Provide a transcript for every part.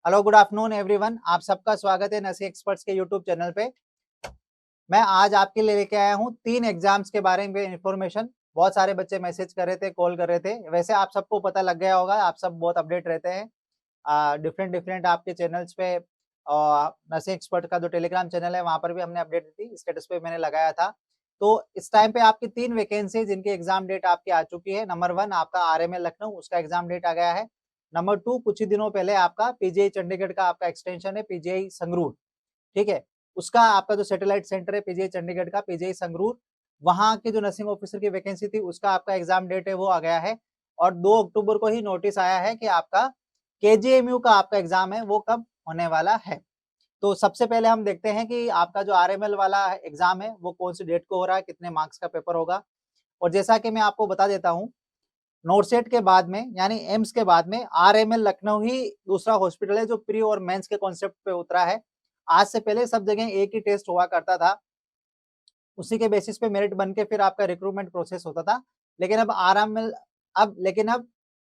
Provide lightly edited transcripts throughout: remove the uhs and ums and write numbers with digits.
Hello good afternoon everyone, आप सबका स्वागत है नर्सिंग एक्सपर्ट्स के यूट्यूब चैनल पे। मैं आज आपके लिए लेके आया हूँ 3 एग्जाम्स के बारे में इन्फॉर्मेशन। बहुत सारे बच्चे मैसेज कर रहे थे, कॉल कर रहे थे। वैसे आप सबको पता लग गया होगा, आप सब बहुत अपडेट रहते हैं डिफरेंट डिफरेंट आपके चैनल्स पे। नर्सिंग एक्सपर्ट का जो टेलीग्राम चैनल है वहाँ पर भी हमने अपडेट दी, स्टेटस पे मैंने लगाया था। तो इस टाइम पे आपकी 3 वैकेंसी जिनकी एग्जाम डेट आपकी आ चुकी है। नंबर 1 आपका आरएमएल लखनऊ, उसका एग्जाम डेट आ गया है। नंबर 2 कुछ ही दिनों पहले आपका पीजीआई चंडीगढ़ का आपका एक्सटेंशन है पीजीआई संगरूर, ठीक है। उसका आपका जो सैटेलाइट सेंटर है पीजीआई चंडीगढ़ का पीजीआई संगरूर, वहां की जो नर्सिंग ऑफिसर की वैकेंसी थी उसका आपका एग्जाम डेट है वो आ गया है। और 2 अक्टूबर को ही नोटिस आया है कि आपका केजीएमयू का आपका एग्जाम है वो कब होने वाला है। तो सबसे पहले हम देखते हैं कि आपका जो आरएमएल वाला एग्जाम है वो कौन सी डेट को हो रहा है, कितने मार्क्स का पेपर होगा। और जैसा कि मैं आपको बता देता हूँ, नोटसेट के बाद में यानी एम्स के बाद में आरएमएल लखनऊ ही दूसरा हॉस्पिटल है जो प्री और मेंस के कॉन्सेप्ट पे उतरा है। आज से पहले सब जगह एक ही टेस्ट हुआ करता था, उसी के बेसिस पे मेरिट बन के फिर आपका रिक्रूटमेंट प्रोसेस होता था। लेकिन अब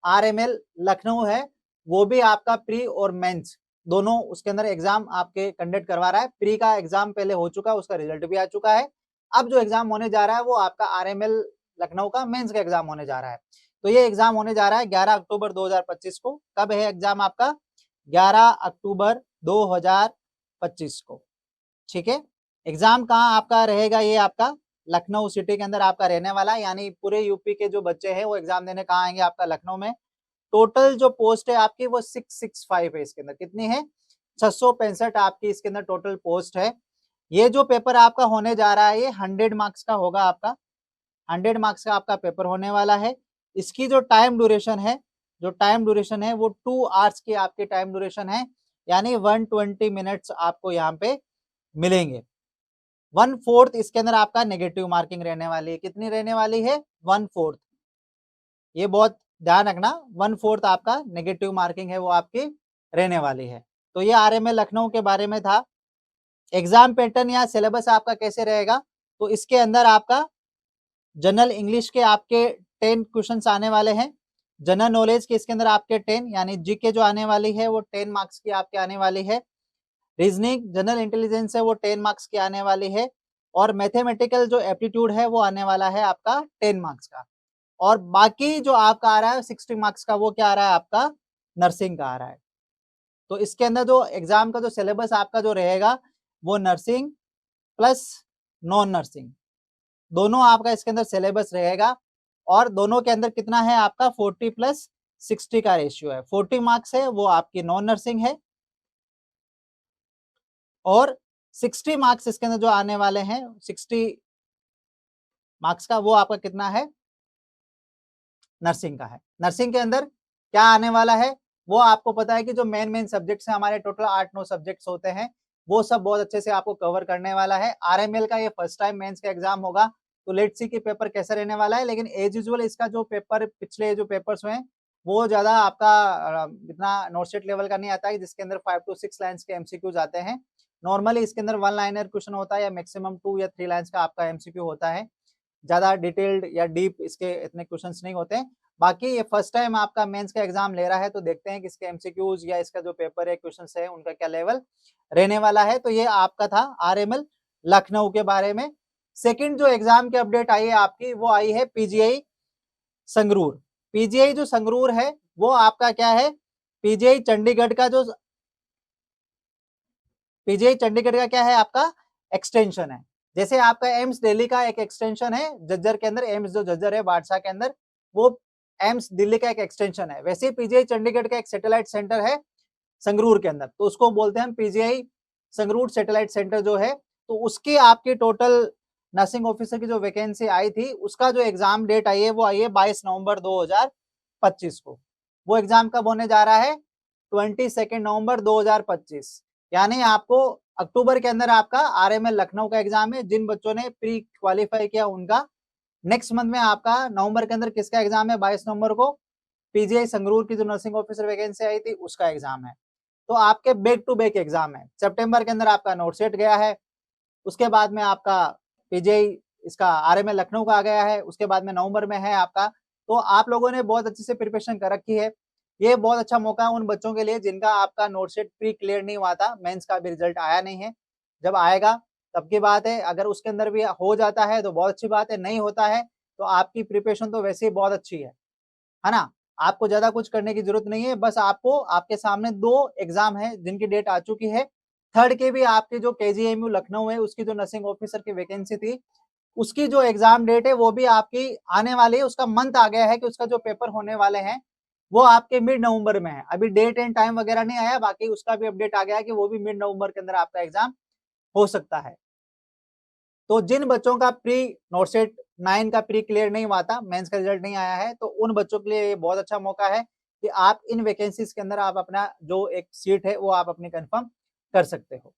आरएमएल लखनऊ है, वो भी आपका प्री और मेंस दोनों उसके अंदर एग्जाम आपके कंडक्ट करवा रहा है। प्री का एग्जाम पहले हो चुका है, उसका रिजल्ट भी आ चुका है। अब जो एग्जाम होने जा रहा है वो आपका आरएमएल लखनऊ का मेंस का एग्जाम होने जा रहा है। तो ये एग्जाम होने जा रहा है 11 अक्टूबर 2025 को। कब है एग्जाम आपका? 11 अक्टूबर 2025 को, ठीक है। एग्जाम कहाँ आपका रहेगा? ये आपका लखनऊ सिटी के अंदर आपका रहने वाला है, यानी पूरे यूपी के जो बच्चे हैं वो एग्जाम देने कहाँ आएंगे? आपका लखनऊ में। टोटल जो पोस्ट है आपकी वो 665 है। इसके अंदर कितनी है? 665 आपकी इसके अंदर टोटल पोस्ट है। ये जो पेपर आपका होने जा रहा है ये 100 मार्क्स का होगा आपका। 100 मार्क्स का आपका पेपर होने वाला है। इसकी जो टाइम ड्यूरेशन है वो 2 आवर्स की आपकी टाइम ड्यूरेशन है, यानी 120 मिनट्स आपको यहाँ पे मिलेंगे। 1/4 इसके अंदर आपका नेगेटिव मार्किंग रहने वाली है। कितनी रहने वाली है? 1/4। ये बहुत ध्यान रखना, 1/4 आपका नेगेटिव मार्किंग है वो आपकी रहने वाली है। तो ये आरएमएल लखनऊ के बारे में था। एग्जाम पैटर्न या सिलेबस आपका कैसे रहेगा? तो इसके अंदर आपका जनरल इंग्लिश के आपके 10 क्वेश्चंस आने वाले हैं। जनरल नॉलेज के इसके अंदर आपके 10 यानी जीके जो आने वाली है वो 10 मार्क्स की आपके आने वाली है। रीजनिंग जनरल इंटेलिजेंस है वो 10 मार्क्स की आने वाली है। और मैथमेटिकल जो एप्टीट्यूड है वो आने वाला है आपका 10 मार्क्स का। और बाकी जो आपका आ रहा है 60 मार्क्स का, वो क्या आ रहा है आपका? नर्सिंग का आ रहा है। तो इसके अंदर जो एग्जाम का जो सिलेबस आपका जो रहेगा वो नर्सिंग प्लस नॉन नर्सिंग दोनों आपका इसके अंदर सिलेबस रहेगा। और दोनों के अंदर कितना है आपका? 40+60 का रेशियो है। 40 मार्क्स है वो आपकी नॉन नर्सिंग है, और 60 मार्क्स इसके अंदर जो आने वाले हैं 60 मार्क्स का वो आपका कितना है? नर्सिंग का है। नर्सिंग के अंदर क्या आने वाला है वो आपको पता है कि जो मेन सब्जेक्ट्स हैं हमारे, टोटल 8-9 सब्जेक्ट्स होते हैं, वो सब बहुत अच्छे से आपको कवर करने वाला है। आरएमएल का ये फर्स्ट टाइम मेंस का एग्जाम होगा, तो लेट्स सी कि पेपर कैसा रहने वाला है। लेकिन एज यूजुअल इसका जो पेपर पिछले जो पेपर्स हुए वो ज्यादा आपका इतना नोटसेट लेवल का नहीं आता है, जिसके अंदर 5 to 6 लाइन्स के एमसीक्यूज आते हैं। नॉर्मली इसके अंदर 1 लाइनर क्वेश्चन होता है या मैक्सिमम 2 या 3 लाइन्स का आपका एमसीक्यू होता है। ज्यादा डिटेल्ड या डीप इसके इतने क्वेश्चंस नहीं होते हैं। बाकी ये फर्स्ट टाइम आपका मेंस का एग्जाम ले रहा है, तो देखते हैं कि इसके एमसीक्यूज या इसका जो पेपर है क्वेश्चंस है उनका क्या लेवल रहने वाला है। तो ये आपका था आरएमएल लखनऊ के बारे में। सेकंड जो एग्जाम की अपडेट आई है आपकी वो आई है पीजीआई संगरूर। पीजीआई जो संगरूर है वो आपका क्या है? पीजीआई चंडीगढ़ का जो पीजीआई चंडीगढ़ का क्या है आपका? एक्सटेंशन है। जैसे आपका एम्स दिल्ली का एक एक्सटेंशन है जज्जर के अंदर, एम्स जो जज्जर है बादशाह के अंदर, वो एम्स दिल्ली का एक एक्सटेंशन है। वैसे ही पीजीआई चंडीगढ़ का एक सैटेलाइट सेंटर है संगरूर के अंदर, तो उसको बोलते हैं हम पीजीआई संगरूर सैटेलाइट सेंटर जो है। तो उसकी आपकी टोटल नर्सिंग ऑफिसर की जो वैकेंसी आई थी उसका जो एग्जाम डेट आई है वो आई है 22 नवंबर 2025 को। वो एग्जाम कब होने जा रहा है? 22 नवंबर 2025, यानी आपको अक्टूबर के अंदर आपका आरएमएल लखनऊ का एग्जाम है। जिन बच्चों ने प्री क्वालिफाई किया उनका नेक्स्ट मंथ में आपका नवंबर के अंदर किसका एग्जाम है? 22 नवंबर को पीजीआई संगरूर की जो नर्सिंग ऑफिसर वैकेंसी आई थी उसका एग्जाम है। तो आपके बैक टू बैक एग्जाम है। सितंबर के अंदर आपका नोट सेट गया है, उसके बाद में आपका पीजीआई इसका आरएमएल लखनऊ का आ गया है, उसके बाद में नवंबर में है आपका। तो आप लोगों ने बहुत अच्छे से प्रिपरेशन कर रखी है। ये बहुत अच्छा मौका है उन बच्चों के लिए जिनका आपका नोटसेट प्री क्लियर नहीं हुआ था, मेंस का भी रिजल्ट आया नहीं है। जब आएगा तब की बात है, अगर उसके अंदर भी हो जाता है तो बहुत अच्छी बात है, नहीं होता है तो आपकी प्रिपरेशन तो वैसे ही बहुत अच्छी है ना? आपको ज़्यादा कुछ करने की ज़रूरत नहीं है, बस आपको आपके सामने 2 एग्ज़ाम है जिनकी डेट आ चुकी है। थर्ड के भी आपके जो केजीएमयू लखनऊ है उसकी जो नर्सिंग ऑफिसर की वैकेंसी थी, उसकी जो एग्ज़ाम डेट है वो भी आपकी आने वाली है, उसका मंथ आ गया है कि उसका जो पेपर होने वाले हैं, वो आपके मिड नवंबर में है। अभी डेट एंड टाइम वगैरह नहीं आया, बाकी उसका भी अपडेट आ गया है कि वो भी मिड नवंबर के अंदर आपका एग्ज़ाम हो सकता है। तो जिन बच्चों का प्री नोटसेट 9 का प्री क्लियर नहीं हुआ था, मेंस का रिजल्ट नहीं आया है, तो उन बच्चों के लिए ये बहुत अच्छा मौका है कि आप इन वैकेंसीज के अंदर आप अपना जो एक सीट है वो आप अपनी कंफर्म कर सकते हो।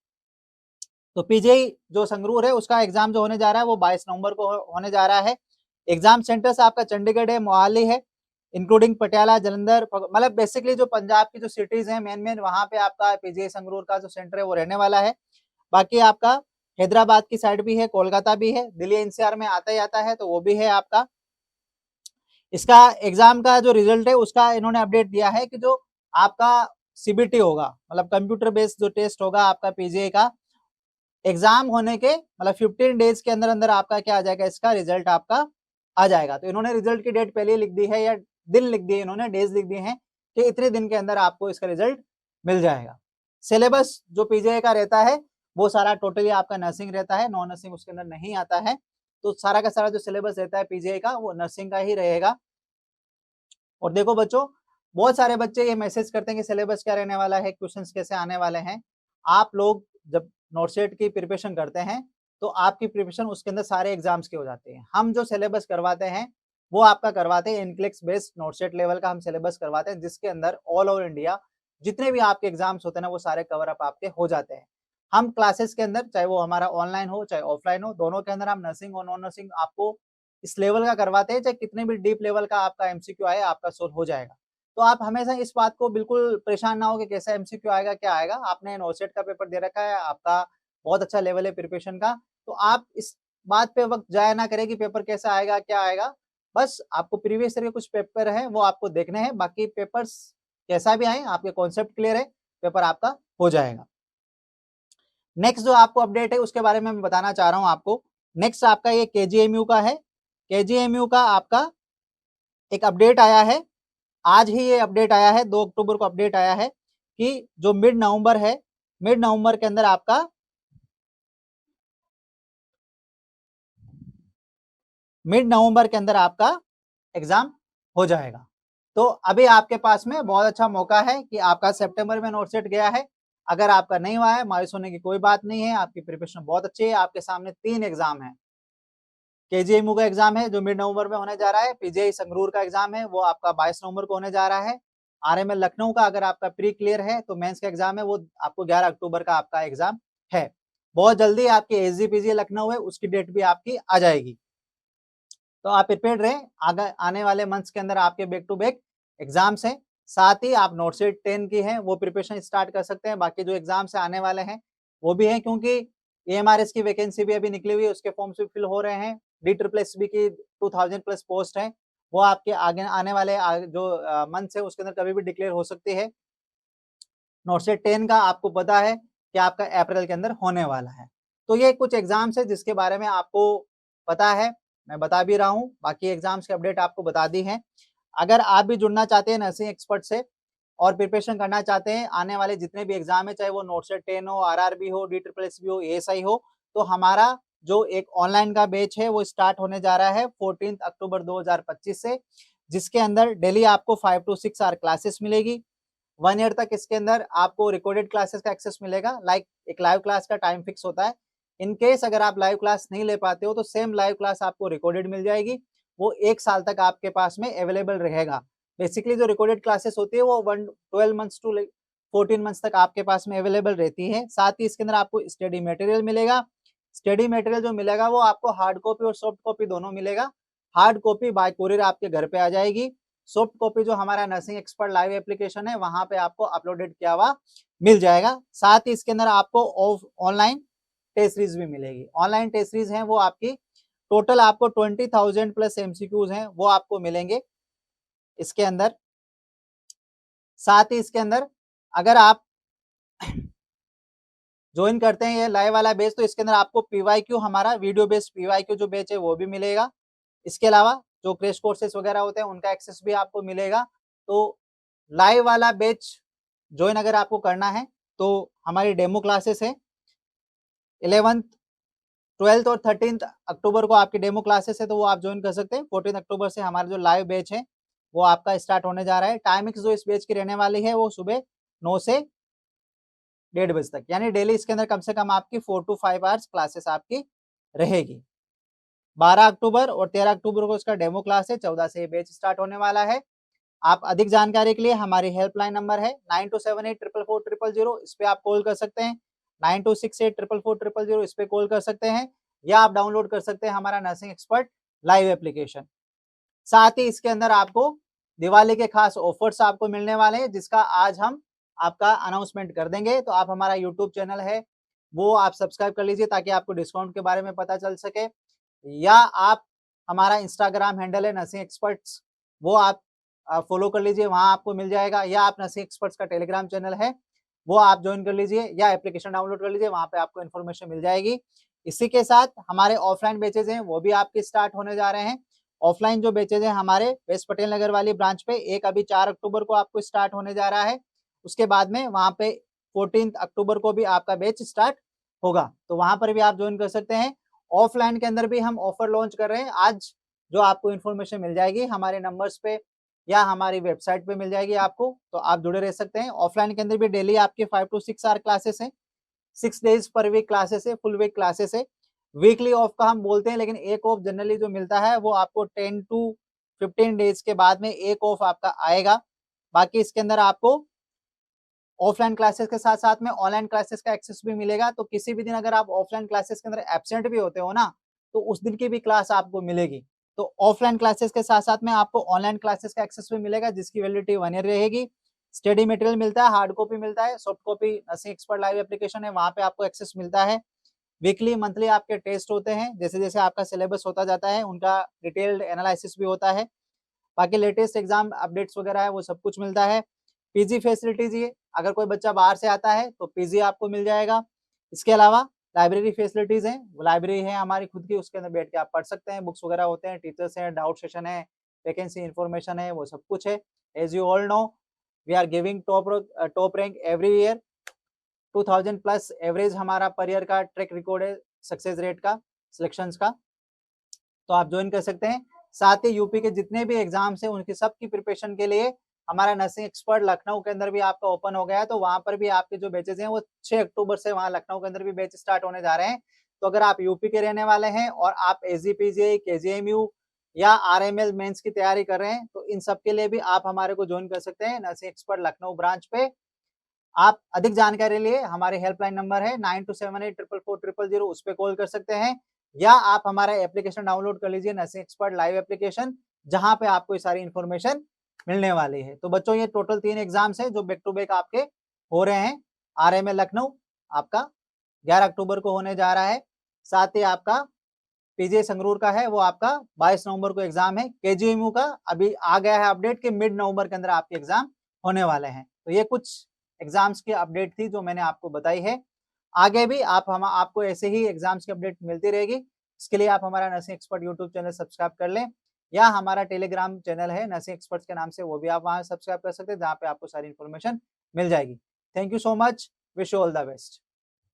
तो पीजीआई जो संगरूर है उसका एग्जाम जो होने जा रहा है वो 22 नवंबर को होने जा रहा है। एग्जाम सेंटर्स आपका चंडीगढ़ है, मोहाली है, इंक्लूडिंग पटियाला, जालंधर, मतलब बेसिकली जो पंजाब की जो सिटीज हैं मेन वहां पे आपका पीजीआई संगरूर का जो सेंटर है वो रहने वाला है। बाकी आपका हैदराबाद की साइड भी है, कोलकाता भी है, दिल्ली एनसीआर में आता ही आता है तो वो भी है आपका। इसका एग्जाम का जो रिजल्ट है उसका इन्होंने अपडेट दिया है कि जो आपका सीबीटी होगा, मतलब कंप्यूटर बेस्ड जो टेस्ट होगा आपका पीजीआई का, एग्जाम होने के मतलब 15 डेज के अंदर अंदर आपका क्या आ जाएगा, इसका रिजल्ट आपका आ जाएगा। तो इन्होंने रिजल्ट की डेट पहले लिख दी है या दिन लिख दिए, इन्होंने डेज लिख दिए हैं कि इतने दिन के अंदर आपको इसका रिजल्ट मिल जाएगा। सिलेबस जो पीजीआई का रहता है वो सारा टोटली आपका नर्सिंग रहता है, नॉन नर्सिंग उसके अंदर नहीं आता है। तो सारा का सारा जो सिलेबस रहता है पीजीआई का वो नर्सिंग का ही रहेगा। और देखो बच्चों, बहुत सारे बच्चे ये मैसेज करते हैं कि सिलेबस क्या रहने वाला है, क्वेश्चंस कैसे आने वाले हैं। आप लोग जब नोटसेट की प्रिपरेशन करते हैं तो आपकी प्रिपरेशन उसके अंदर सारे एग्जाम्स के हो जाते हैं। हम जो सिलेबस करवाते हैं वो आपका करवाते हैं इनक्लिक्स बेस्ड नोटसेट लेवल का हम सिलेबस करवाते हैं, जिसके अंदर ऑल ओवर इंडिया जितने भी आपके एग्जाम्स होते हैं ना वो सारे कवर अप आपके हो जाते हैं। हम क्लासेस के अंदर चाहे वो हमारा ऑनलाइन हो चाहे ऑफलाइन हो, दोनों के अंदर हम नर्सिंग और नॉन नर्सिंग आपको इस लेवल का करवाते हैं, चाहे कितने भी डीप लेवल का आपका एमसीक्यू आए आपका सोल्व हो जाएगा। तो आप हमेशा इस बात को बिल्कुल परेशान ना हो कि कैसा एमसीक्यू आएगा, क्या आएगा। आपने नोटसेट का पेपर दे रखा है, आपका बहुत अच्छा लेवल है प्रिपरेशन का, तो आप इस बात पे वक्त जाया ना करें कि पेपर कैसा आएगा, क्या आएगा। बस आपको प्रीवियस ईयर के कुछ पेपर हैं वो आपको देखने हैं, बाकी पेपर्स कैसा भी आए आपके कॉन्सेप्ट क्लियर है, पेपर आपका हो जाएगा। नेक्स्ट जो आपको अपडेट है उसके बारे में मैं बताना चाह रहा हूं आपको। नेक्स्ट आपका ये केजीएमयू का है। केजीएमयू का आपका एक अपडेट आया है, आज ही ये अपडेट आया है, 2 अक्टूबर को अपडेट आया है कि जो मिड नवंबर है, मिड नवंबर के अंदर आपका एग्जाम हो जाएगा। तो अभी आपके पास में बहुत अच्छा मौका है कि आपका सितंबर में नोटसेट गया है, अगर आपका नहीं हुआ है मायूस होने की कोई बात नहीं है, आपकी प्रिपरेशन बहुत अच्छी है। आपके सामने 3 एग्जाम है, केजीएमयू का एग्जाम है जो मिड नवंबर में होने जा रहा है, पीजीआई संगरूर का एग्जाम है वो आपका 22 नवंबर को होने जा रहा है, आरएमएल लखनऊ का अगर आपका प्री क्लियर है तो मेंस का एग्जाम है वो आपको 11 अक्टूबर का आपका एग्जाम है। बहुत जल्दी आपकी एसजीपीजी लखनऊ है उसकी डेट भी आपकी आ जाएगी। तो आप प्रिपेयर्ड रहें, आगे आने वाले मंथ्स के अंदर आपके बैक टू बैक एग्जाम्स हैं। साथ ही आप नोटसेट 10 की है वो प्रिपरेशन स्टार्ट कर सकते हैं। बाकी जो एग्जाम्स आने वाले हैं वो भी हैं, क्योंकि एएमआरएस की वैकेंसी भी अभी निकली हुई है, उसके फॉर्म्स भी फिल हो रहे हैं। DSSB की 2000 प्लस पोस्ट है, वो आपके आगे आने वाले जो मंथ्स है उसके अंदर कभी भी डिक्लेयर हो सकती है। नोटसेट 10 का आपको पता है कि आपका अप्रैल के अंदर होने वाला है। तो ये कुछ एग्जाम्स है जिसके बारे में आपको पता है, मैं बता भी रहा हूँ, बाकी एग्जाम्स की अपडेट आपको बता दी है। अगर आप भी जुड़ना चाहते हैं नर्सिंग एक्सपर्ट से और प्रिपरेशन करना चाहते हैं आने वाले जितने भी एग्जाम है, चाहे वो नोटसेट 10 हो, आरआरबी हो, DSSB हो, एएसआई हो, तो हमारा जो एक ऑनलाइन का बैच है वो स्टार्ट होने जा रहा है 14 अक्टूबर 2025 से, जिसके अंदर डेली आपको 5 to 6 आवर क्लासेस मिलेगी। 1 ईयर तक इसके अंदर आपको रिकॉर्डेड क्लासेस का एक्सेस मिलेगा, लाइक एक लाइव क्लास का टाइम फिक्स होता है। इन केस अगर आप लाइव क्लास नहीं ले पाते हो तो सेम लाइव क्लास आपको रिकॉर्डेड मिल जाएगी, वो 1 साल तक आपके पास में अवेलेबल रहेगा। बेसिकली जो रिकॉर्डेड क्लासेस होती है वो 12 मंथ्स टू 14 मंथ्स तक आपके पास में अवेलेबल रहती है। साथ ही इसके अंदर आपको स्टडी मटेरियल मिलेगा। स्टडी मटेरियल जो मिलेगा वो आपको हार्ड कॉपी और सॉफ्ट कॉपी दोनों मिलेगा। हार्ड कॉपी बाय कुरियर आपके घर पे आ जाएगी, सॉफ्ट कॉपी जो हमारा नर्सिंग एक्सपर्ट लाइव एप्लीकेशन है वहां पे आपको अपलोडेड किया हुआ मिल जाएगा। साथ ही इसके अंदर आपको ऑनलाइन टेस्ट सीरीज भी मिलेगी। ऑनलाइन टेस्ट सीरीज हैं वो आपकी टोटल आपको 20,000 प्लस एमसीक्यूज हैं वो आपको मिलेंगे इसके अंदर। साथ ही इसके अंदर अगर आप ज्वाइन करते हैं ये लाइव वाला बैच, तो इसके अंदर आपको पीवाईक्यू, हमारा वीडियो बेस्ड पीवाईक्यू जो बैच है वो भी मिलेगा। इसके अलावा जो क्रैश कोर्सेज वगैरह होते हैं उनका एक्सेस भी आपको मिलेगा। तो लाइव वाला बैच ज्वाइन अगर आपको करना है तो हमारी डेमो क्लासेस है 11th 12th और 13th अक्टूबर को आपकी डेमो क्लासेस है, तो वो आप ज्वाइन कर सकते हैं। 14 अक्टूबर से हमारा जो लाइव बैच है वो आपका स्टार्ट होने जा रहा है। टाइमिंग्स जो इस बैच की रहने वाली है वो सुबह 9 से 1:30 बजे तक, यानी डेली इसके अंदर कम से कम आपकी 4 to 5 आवर्स क्लासेस आपकी रहेगी। 12 अक्टूबर और 13 अक्टूबर को इसका डेमो क्लास है, 14 से ये बैच स्टार्ट होने वाला है। आप अधिक जानकारी के लिए हमारी हेल्पलाइन नंबर है 9278444000, इस पे आप कॉल कर सकते हैं। 9268444000 इस पे कॉल कर सकते हैं, या आप डाउनलोड कर सकते हैं हमारा नर्सिंग एक्सपर्ट लाइव एप्लीकेशन। साथ ही इसके अंदर आपको दिवाली के खास ऑफर्स आपको मिलने वाले हैं, जिसका आज हम आपका अनाउंसमेंट कर देंगे। तो आप हमारा यूट्यूब चैनल है वो आप सब्सक्राइब कर लीजिए ताकि आपको डिस्काउंट के बारे में पता चल सके, या आप हमारा इंस्टाग्राम हैंडल है नर्सिंग एक्सपर्ट्स, वो आप फॉलो कर लीजिए, वहां आपको मिल जाएगा। या आप नर्सिंग एक्सपर्ट्स का टेलीग्राम चैनल है वो आप ज्वाइन कर लीजिए, या एप्लीकेशन डाउनलोड कर लीजिए, वहां पे आपको इन्फॉर्मेशन मिल जाएगी। इसी के साथ हमारे ऑफलाइन बैचेज हैं वो भी आपके स्टार्ट होने जा रहे हैं। ऑफलाइन जो बैचेज हैं हमारे वेस्ट पटेल नगर वाली ब्रांच पे, एक अभी 4 अक्टूबर को आपको स्टार्ट होने जा रहा है। उसके बाद में वहां पे 14 अक्टूबर को भी आपका बैच स्टार्ट होगा, तो वहां पर भी आप ज्वाइन कर सकते हैं। ऑफलाइन के अंदर भी हम ऑफर लॉन्च कर रहे हैं आज, जो आपको इन्फॉर्मेशन मिल जाएगी हमारे नंबर्स पे या हमारी वेबसाइट पे मिल जाएगी आपको, तो आप जुड़े रह सकते हैं। ऑफलाइन के अंदर भी डेली आपके 5 to 6 आवर क्लासेस हैं, 6 डेज पर वीक क्लासेस है, फुल वीक क्लासेस है। वीकली ऑफ का हम बोलते हैं, लेकिन एक ऑफ जनरली जो मिलता है वो आपको 10 to 15 डेज के बाद में एक ऑफ आपका आएगा। बाकी इसके अंदर आपको ऑफलाइन क्लासेस के साथ साथ में ऑनलाइन क्लासेस का एक्सेस भी मिलेगा। तो किसी भी दिन अगर आप ऑफलाइन क्लासेस के अंदर एब्सेंट भी होते हो ना, तो उस दिन की भी क्लास आपको मिलेगी। तो ऑफलाइन क्लासेस के साथ साथ में आपको ऑनलाइन क्लासेस का एक्सेस भी मिलेगा, जिसकी वैलिडिटी 1 ईयर रहेगी। स्टडी मटेरियल मिलता है, हार्ड कॉपी मिलता है, soft copy nursing expert live application है वहां पे आपको एक्सेस मिलता है। वीकली मंथली आपके टेस्ट होते हैं, जैसे जैसे आपका सिलेबस होता जाता है उनका डिटेल्ड एनालिसिस भी होता है। बाकी लेटेस्ट एग्जाम अपडेट्स वगैरह है वो सब कुछ मिलता है। पीजी फैसिलिटीज, ये अगर कोई बच्चा बाहर से आता है तो पीजी आपको मिल जाएगा। इसके अलावा लाइब्रेरी फैसिलिटीज हैं, वो लाइब्रेरी है हमारी खुद की, उसके अंदर बैठ के आप पढ़ सकते हैं, बुक्स वगैरह होते हैं, टीचर्स हैं, डाउट सेशन है, वैकेंसी इन्फॉर्मेशन है, वो सब कुछ है। As you all know we are giving top rank every year, 2000 plus average हमारा पर ईयर का ट्रैक रिकॉर्ड है सक्सेस रेट का, सिलेक्शंस का, तो आप ज्वाइन कर सकते हैं। साथ ही यूपी के जितने भी एग्जाम्स हैं उनकी सबकी प्रिपरेशन के लिए हमारा नर्सिंग एक्सपर्ट लखनऊ के अंदर भी आपका ओपन हो गया है, तो वहां पर भी आपके जो बैचेज हैं वो 6 अक्टूबर से वहां लखनऊ के अंदर भी बैच स्टार्ट होने जा रहे हैं। तो अगर आप यूपी के रहने वाले हैं और आप एसजीपीजी, केजीएमयू या आरएमएल मेंस की तैयारी कर रहे हैं, तो इन सब के लिए भी आप हमारे को ज्वाइन कर सकते हैं नर्सिंग एक्सपर्ट लखनऊ ब्रांच पे। आप अधिक जानकारी लिए हमारे हेल्पलाइन नंबर है 9278444000, उस पर कॉल कर सकते हैं, या आप हमारा एप्लीकेशन डाउनलोड कर लीजिए नर्सिंग एक्सपर्ट लाइव एप्लीकेशन, जहां पे आपको ये सारी इन्फॉर्मेशन मिलने वाली है। तो बच्चों ये टोटल 3 एग्जाम्स हैं जो बैक टू बैक आपके हो रहे हैं। आरएमएल लखनऊ आपका 11 अक्टूबर को होने जा रहा है, साथ ही आपका पीजे संगरूर का है वो आपका 22 नवंबर को एग्जाम है। केजीएमयू का अभी आ गया है अपडेट कि मिड नवंबर के अंदर आपके एग्जाम होने वाले हैं। तो ये कुछ एग्जाम्स की अपडेट थी जो मैंने आपको बताई है। आगे भी आपको ऐसे ही एग्जाम्स की अपडेट मिलती रहेगी। इसके लिए आप हमारा nursing expert YouTube channel subscribe कर लें, या हमारा टेलीग्राम चैनल है नर्सिंग एक्सपर्ट्स के नाम से, वो भी आप वहां सब्सक्राइब कर सकते हैं, जहाँ पे आपको सारी इन्फॉर्मेशन मिल जाएगी। Thank you so much, wish you all the best.